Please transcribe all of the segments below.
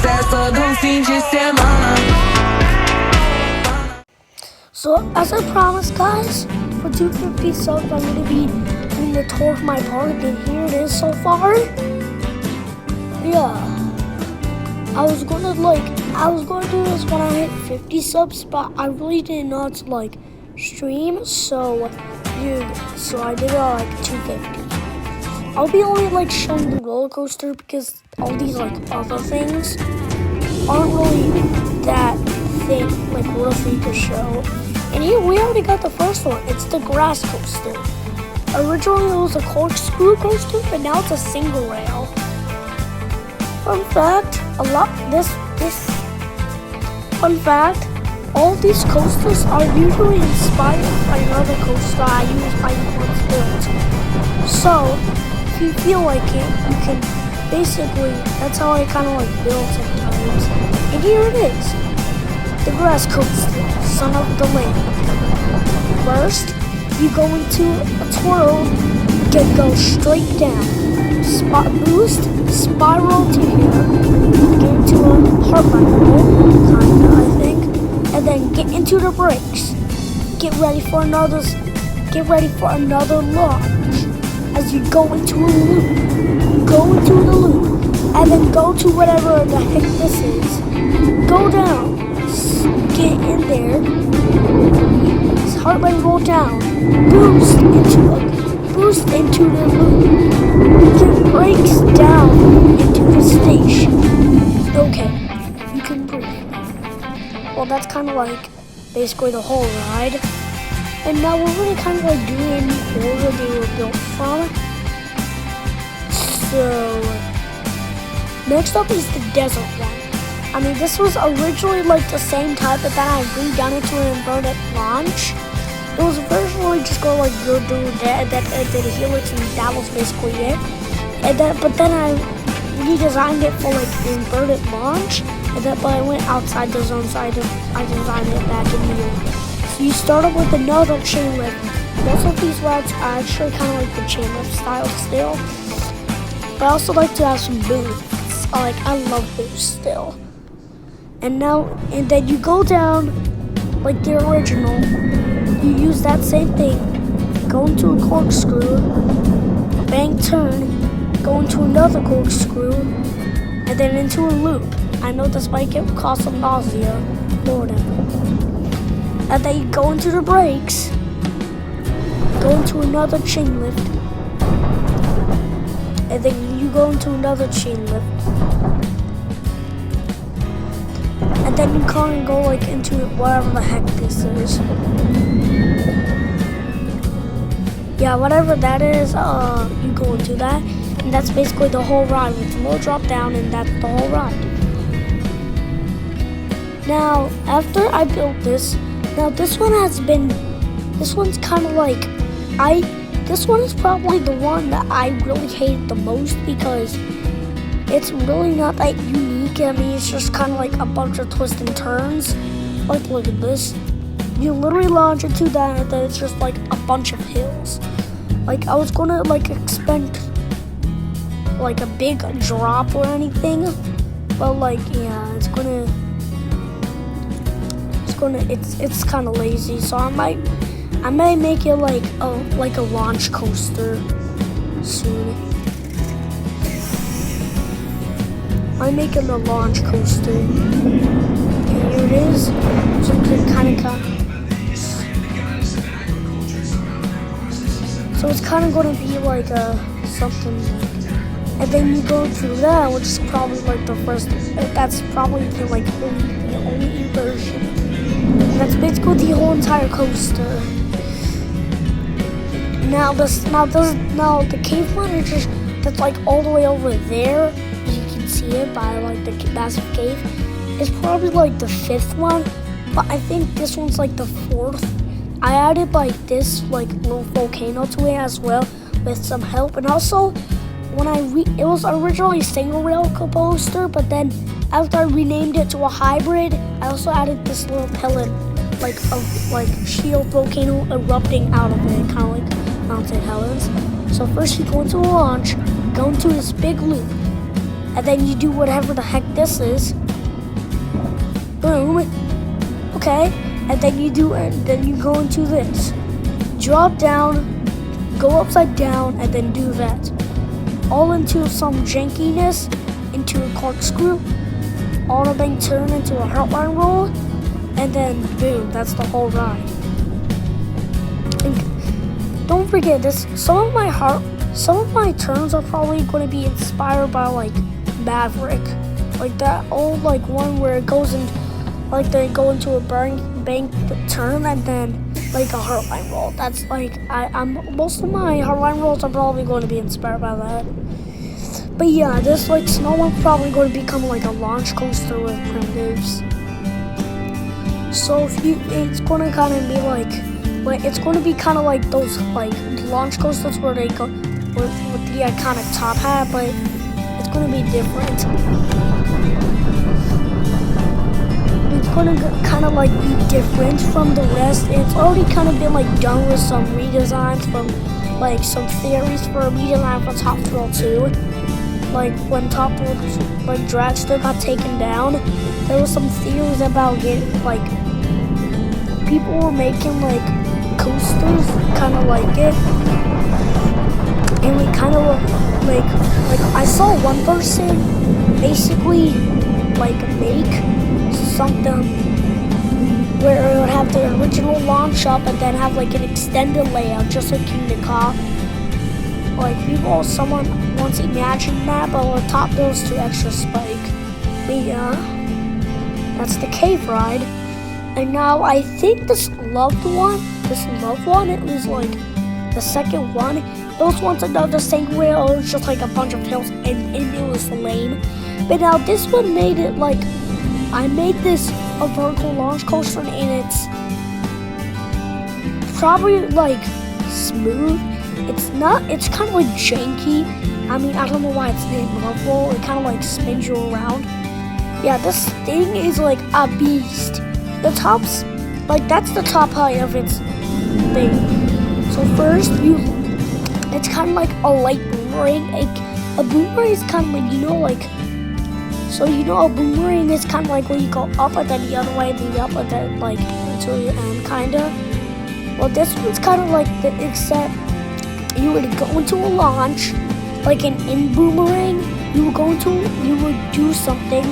sucesso de fim de semana. So, as I promised, guys, for 250 subs, I'm going to be doing the tour of my park, and here it is so far. Yeah. I was going to do this when I hit 50 subs, but I really didn't know how to, stream, so I did it at, 250. I'll be only, showing the roller coaster because all these, other things aren't really that thing, worth me to show. And here, we already got the first one. It's the grass coaster. Originally, it was a corkscrew coaster, but now it's a single rail. Fun fact, Fun fact, all these coasters are usually inspired by another coaster I once built. So, if you feel like it, you can basically, that's how I kind of build sometimes. And here it is. The grass coaster, son of the land. First, you go into a twirl, go straight down, boost, spiral to here, get into a heartline roll, kinda, I think, and then get into the brakes. Get ready for another launch. As you go into a loop, and then go to whatever the heck this is. Go down. Get in there, heart rate roll down, boost into the loop, get brakes down into the station. Okay, you can breathe. Well, that's kind of basically the whole ride. And now we're really kind of doing the order they were built from. So, next up is the desert one. I mean, this was originally the same type, but then I redone it to an inverted launch. It was originally just going do that, and then it did a helix, and that was basically it. But then I redesigned it for the inverted launch, but I went outside the zone, so I designed it back in here. So you start up with another chain lift. Most of these routes are actually kind of the chain lift style still, but I also like to have some boosts. I love boosts still. And then you go down like the original. You use that same thing. Go into a corkscrew, bank turn, go into another corkscrew, and then into a loop. I know this might cause some nausea, or whatever. And then you go into the brakes, go into another chain lift, and then you go into another chain lift. And then you can't go into whatever the heck this is. Yeah, whatever that is, you go into that, and that's basically the whole ride with no drop down, and that's the whole ride. Now, after I built this, this one's kind of this one is probably the one that I really hated the most because it's really not that unique. I mean, it's just kind of a bunch of twists and turns. Look at this. You literally launch into that, and then it's just a bunch of hills. I was gonna expect a big drop or anything, but yeah, it's kind of lazy. So I might make it a launch coaster soon. I'm making a launch coaster. Okay, here it is. So it's kind of going to be something. And then you go through that, which is probably the first. That's probably the only version. And that's basically the whole entire coaster. Now the cave one is just that's all the way over there. See it by the massive cave. It's probably the fifth one, but I think this one's the fourth. I added this little volcano to it as well with some help, and also when it was originally single rail coaster, but then after I renamed it to a hybrid, I also added this little pellet of shield volcano erupting out of it, kind of Mount St. Helens. So first you go into a launch, go into this big loop. and then you do whatever the heck this is. Boom. Okay, and then you go into this. Drop down, go upside down, and then do that. All into some jankiness, into a corkscrew, all of them turn into a heartline roll, and then boom, that's the whole ride. And don't forget this, some of my turns are probably going to be inspired by like Maverick. Like that old like one where it goes in, like they go into a bank turn and then like a heartline roll. That's like most of my heartline rolls are probably going to be inspired by that. But yeah, this like snow one's probably going to become like a launch coaster with primitives. So it's going to kind of be like it's going to be kind of like those like launch coasters where they go with the iconic top hat, but it's going to be different. It's going to kind of like be different from the rest. It's already kind of been like done with some redesigns from like some theories for a redesign for Top Thrill 2. Like when Top Thrill, like Dragster got taken down, there was some theories about getting like people were making like coasters kind of like it, and we kind of like I saw one person basically like make something where it would have the original launch up and then have like an extended layout just like Kingdom Come. Like someone once imagined that, but on top goes to extra spike. But yeah, that's the cave ride. And now I think this loved one, it was like the second one. Those ones are the same way, it was just like a bunch of hills and it was lame. But now this one made it like, I made this a vertical launch coaster and it's probably like smooth. It's kind of like janky. I mean, I don't know why it's named Lovable. It kind of like spins you around. Yeah, this thing is like a beast. The top's, like that's the top height of its thing. So first, it's kind of like a light boomerang. A boomerang is kind of like, so a boomerang is kind of like when you go up and then the other way, then up and then like until you end, kind of. Well, this one's kind of like except you would go into a launch, like an in boomerang, you would do something.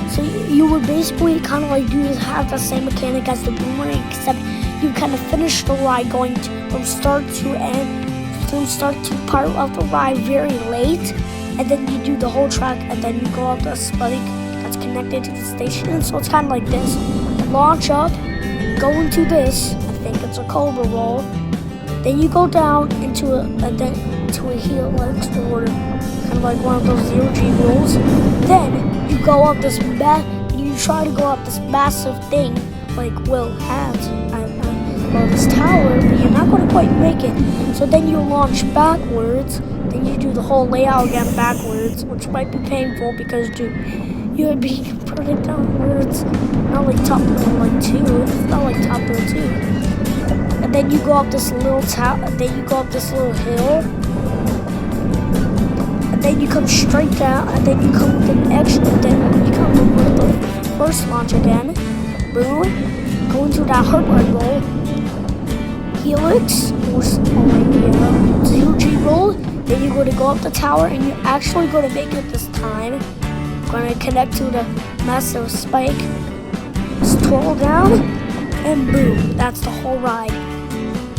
So you would basically kind of like have the same mechanic as the boomerang, except you kind of finish the ride going from start to end, from start to part of the ride very late, and then you do the whole track, and then you go up the spike that's connected to the station. And so it's kind of like this: launch up, go into this. I think it's a Cobra roll. Then you go down into a helix or kind of like one of those 0G rolls. Then you go up this you try to go up this massive thing like Will has this tower, but you're not going to quite make it. So then you launch backwards. Then you do the whole layout again backwards, which might be painful because you would be putting downwards. Not like Top Thrill like 2. It's not like Top Thrill 2. And then you go up this little then you go up this little hill, and then you come straight down, and then you come with an extra, then you come with the first launch again, boom, go into that heartline roll, helix, or 0G roll, then you're going to go up the tower, and you're actually going to make it this time, going to connect to the massive spike, just twirl down, and boom, that's the whole ride.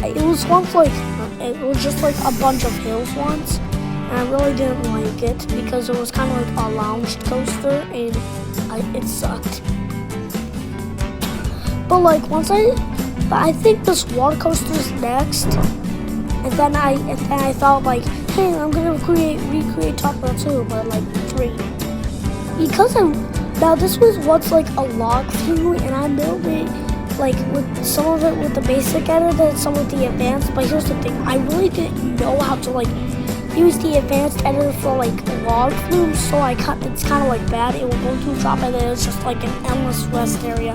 It was just like a bunch of hills once, and I really didn't like it because it was kind of like a lounge coaster, and it sucked. But like I think this water coaster is next, and then I thought like, hey, I'm gonna recreate Top Thrill 2, but like 3, because now this was once like a log through, and I built it like with some of it with the basic editor and some with the advanced. But here's the thing, I really didn't know how to like use the advanced editor for like log flumes, so it's kind of like bad. It will go to a drop and then it's just like an endless rest area.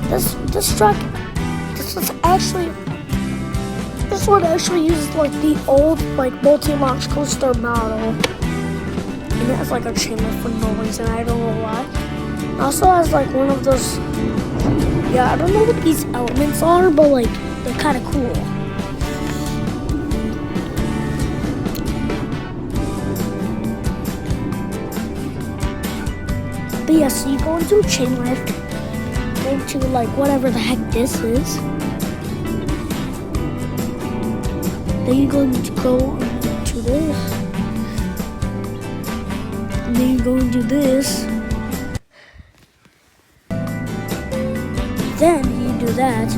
This one actually uses like the old like multi-launch coaster model. and it has like a chain lift for no reason. I don't know why. It also has like one of those. Yeah, I don't know what these elements are, but like they're kind of cool. But yeah, so you go into a chain lift, go to like whatever the heck this is. Then you're going to go to this. And then you're going to this. Then you do that,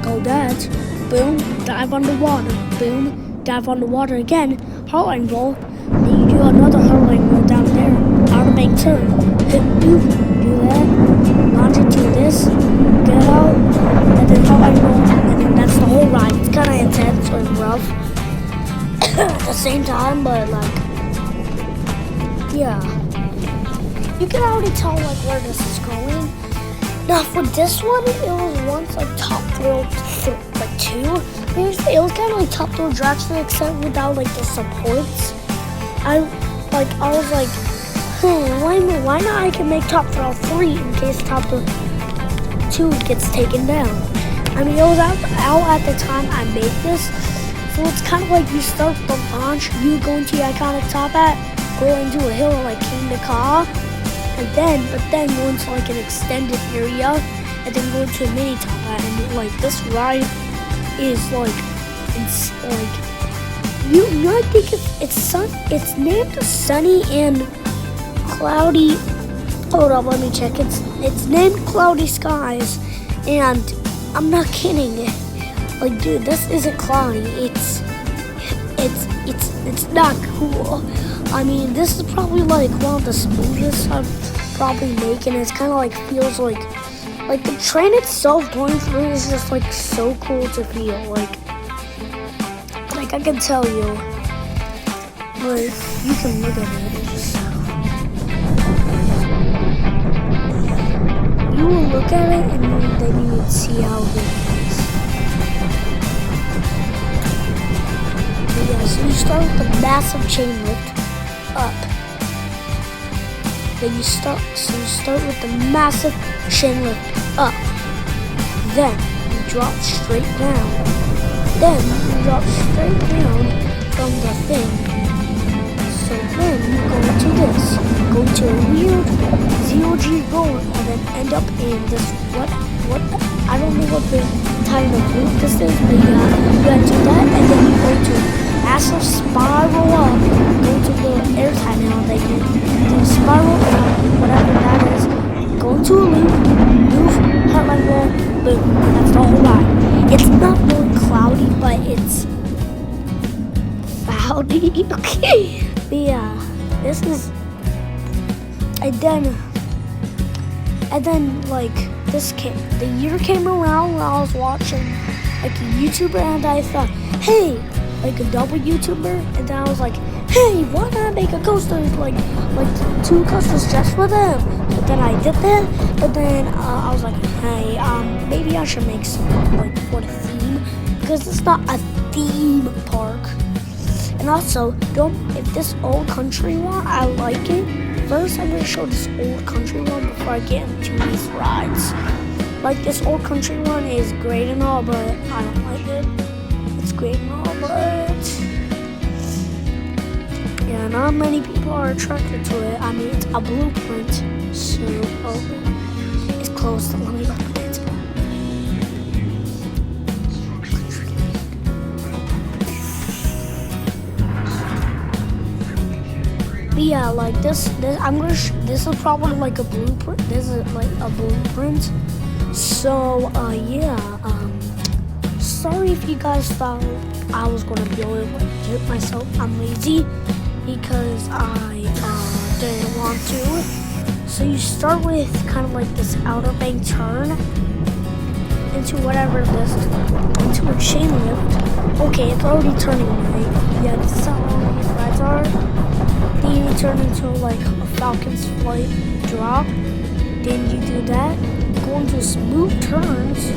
go that, boom, dive underwater, boom, dive underwater again, hurling roll. Then you do another hurling roll down there, outer bank turn, hit move, do that, launch into this, get out, and then hurling roll, and then that's the whole ride. It's kind of intense and rough at the same time, but like, yeah, you can already tell like where this is going. Now for this one, it was once like Top Thrill like 2. It was kind of like Top Thrill Dragster except without like the supports. I was like, why not? I can make Top Thrill 3 in case Top Thrill 2 gets taken down. I mean, it was out at the time I made this, so it's kind of like you start the launch, you go into your iconic top hat, go into a hill like King the Car. But then go into like an extended area, and then go into a mini top hat, and like this ride is like, it's like, I think it's named Sunny and Cloudy. Hold up, let me check. It's named Cloudy Skies, and I'm not kidding. Like, dude, this isn't cloudy. It's not cool. I mean, this is probably like one of the smoothest I've probably made, and it's kind of like feels like the train itself going through is just like so cool to feel. Like I can tell you, like you can look at it. You will look at it, and then you would see how good it is. But yeah, so you start with the massive chain lift up. Then you start with the massive chain lift up. Then you drop straight down. Then you drop straight down from the thing. So then you go into this. Go to a weird 0G roll and then end up in this what I don't know what the type of loop this is, but yeah, you gotta do that, and then you go to massive spiral up, go to the air tunnel, then you do spiral up, whatever that is, go into a loop, move, heartline roll, boom. That's the whole ride. It's not really cloudy, but it's cloudy. Okay. But yeah, this is, and then like the year came around when I was watching like a YouTuber, and I thought, hey, like a double YouTuber, and then I was like, hey, why not make a coaster like 2 coasters just for them? But then I did that, but then I was like, hey, maybe I should make some like for the theme, because it's not a theme park. And also, if this old country one, I like it. First, I'm gonna show this old country one before I get into these rides. Like this old country one is great and all, but I don't like it. It's great and all, but yeah, not many people are attracted to it. I mean, it's a blueprint, so it's close to let me open it. But yeah, like this is probably like a blueprint. This is like a blueprint. So yeah, sorry if you guys thought I was gonna be able to do it myself. I'm lazy because I didn't want to. So you start with kind of like this outer bank turn into whatever this, into a chain lift. Okay, it's already turning right. Yeah, this is how long these rides are. Then you turn into like a Falcon's Flight drop. Then you do that. Go into smooth turns.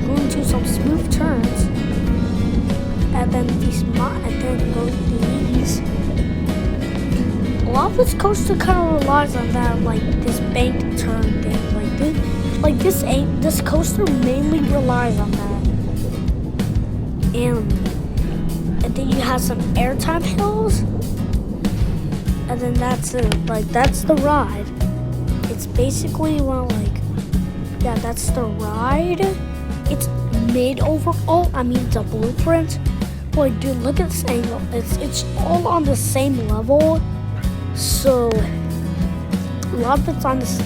Go into some smooth turns. And then go to these. lot of this coaster kind of relies on that, like this bank turn thing. This coaster mainly relies on that. And then you have some airtime hills, and then that's it. Like that's the ride. It's basically that's the ride. It's made overall. I mean the blueprint. Like dude, look at this angle. It's all on the same level. So a lot of it's on this.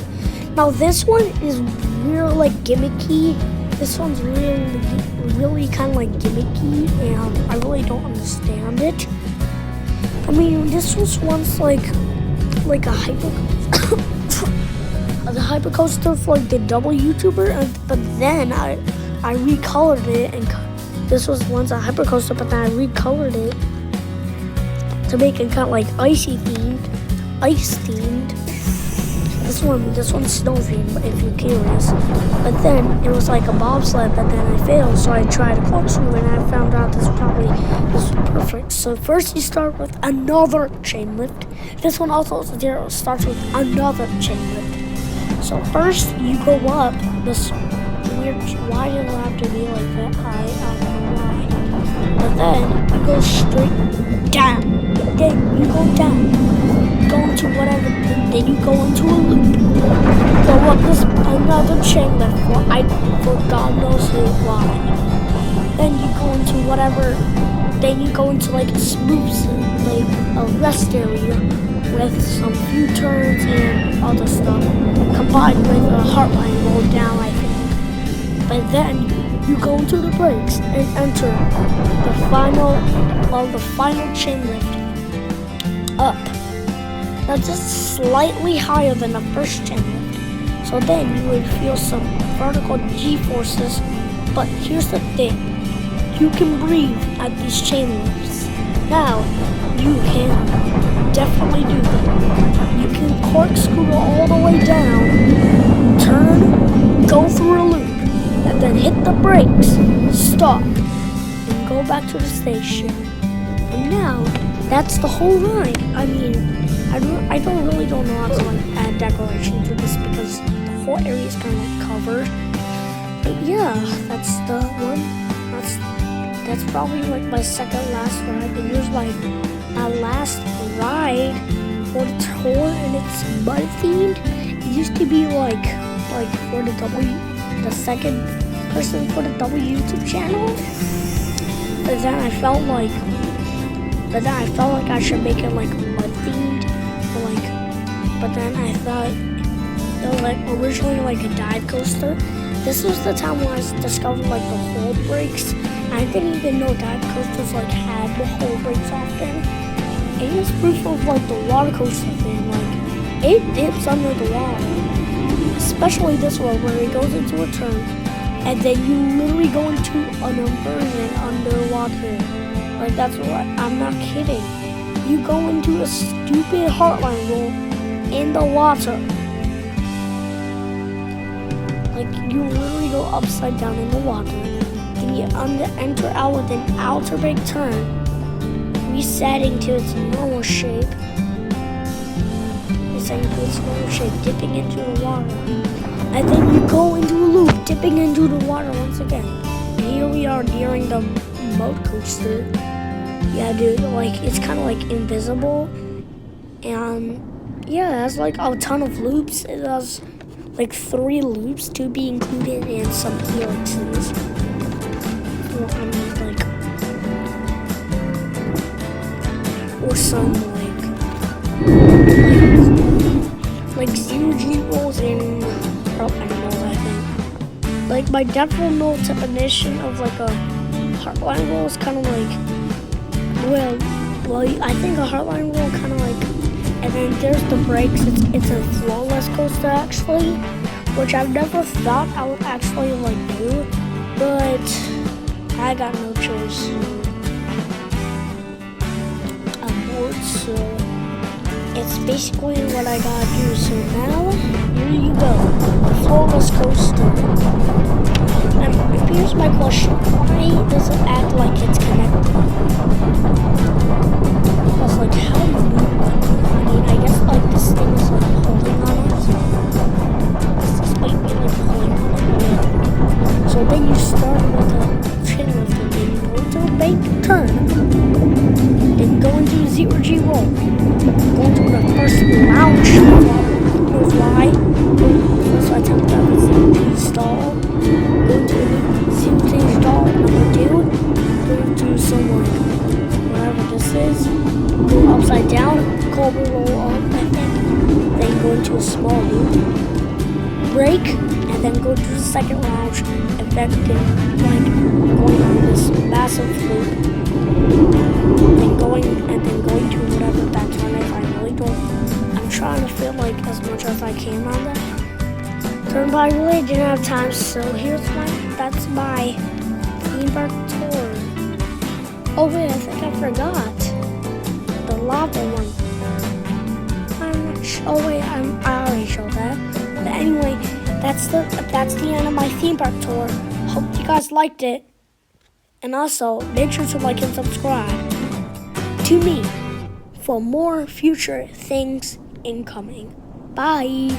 Now this one is really like gimmicky. This one's really kind of like gimmicky, and I really don't understand it. I mean, this was once like a hypercoaster for like the double YouTuber, but then I recolored it, and this was once a hypercoaster, but then I recolored it to make it kind of like ice themed. This one's snow themed, if you're curious. But then it was like a bobsled, but then I failed, so I tried a corkscrew, and I found out this was perfect. So first you start with another chain lift. This one also starts with another chain lift. So first you go up this weird. Why does it have to be like that high? I don't know why. But then you go straight down. Then you go down. Go into whatever, then you go into a loop. Go up this another chain lift for God knows why. Then you go into whatever, then you go into like a smooth, like a rest area with some few turns and other stuff, combined with a heartline roll down, I think. But then you go into the brakes and enter the final chain lift up. Now just slightly higher than the first chain lift. So then you would feel some vertical G-forces. But here's the thing. You can breathe at these chain lifts. Now, you can definitely do that. You can corkscrew all the way down, turn, go through a loop, and then hit the brakes, stop, and go back to the station. And now, that's the whole ride. I mean, I really don't know how to like add decoration to this because the whole area is kind of like covered. But yeah, that's the one. That's probably like my second last ride. And here's like my last ride for the tour, and it's mud themed. It used to be like for the second person for the W YouTube channel. But then I felt like I should make it like mud themed. But then I thought it was like originally like a dive coaster. This was the time when I discovered like the hole brakes. I didn't even know dive coasters like had the hole brakes often. It is proof of like the water coaster thing. Like it dips under the water, especially this one where it goes into a turn, and then you literally go into an inversion underwater. Like that's what I'm not kidding. You go into a stupid heartline roll in the water. Like you literally go upside down in the water. Then you enter out with an outer big turn, resetting to its normal shape. Dipping into the water. And then you go into a loop, dipping into the water once again. And here we are during the mode coaster. Yeah, dude, like it's kind of like invisible, and yeah, it has like a ton of loops. It has like 3 loops to be included and some helixes. Or I mean, or some like zero G rolls and animals, I think. Like my default definition of like a heartline roll is kind of like. Well, I think a heartline roll kind of like, and then there's the brakes. It's a flawless coaster actually, which I've never thought I would actually like do, but I got no choice. I'm bored, so it's basically what I gotta do. So now, here you go, the flawless coaster. And here's my question: why does it act like it's connected? Because like how do you move? I mean, I a small loop, break, and then go to the second launch, effecting like going on this massive loop, and then going to whatever that turn is. I really don't. I'm trying to feel like as much as I can on that turn, but I really didn't have time. So that's my theme park tour. Oh wait, I think I forgot the lava one. Oh wait, I already showed that. But anyway, that's the end of my theme park tour. Hope you guys liked it. And also, make sure to like and subscribe to me for more future things incoming. Bye.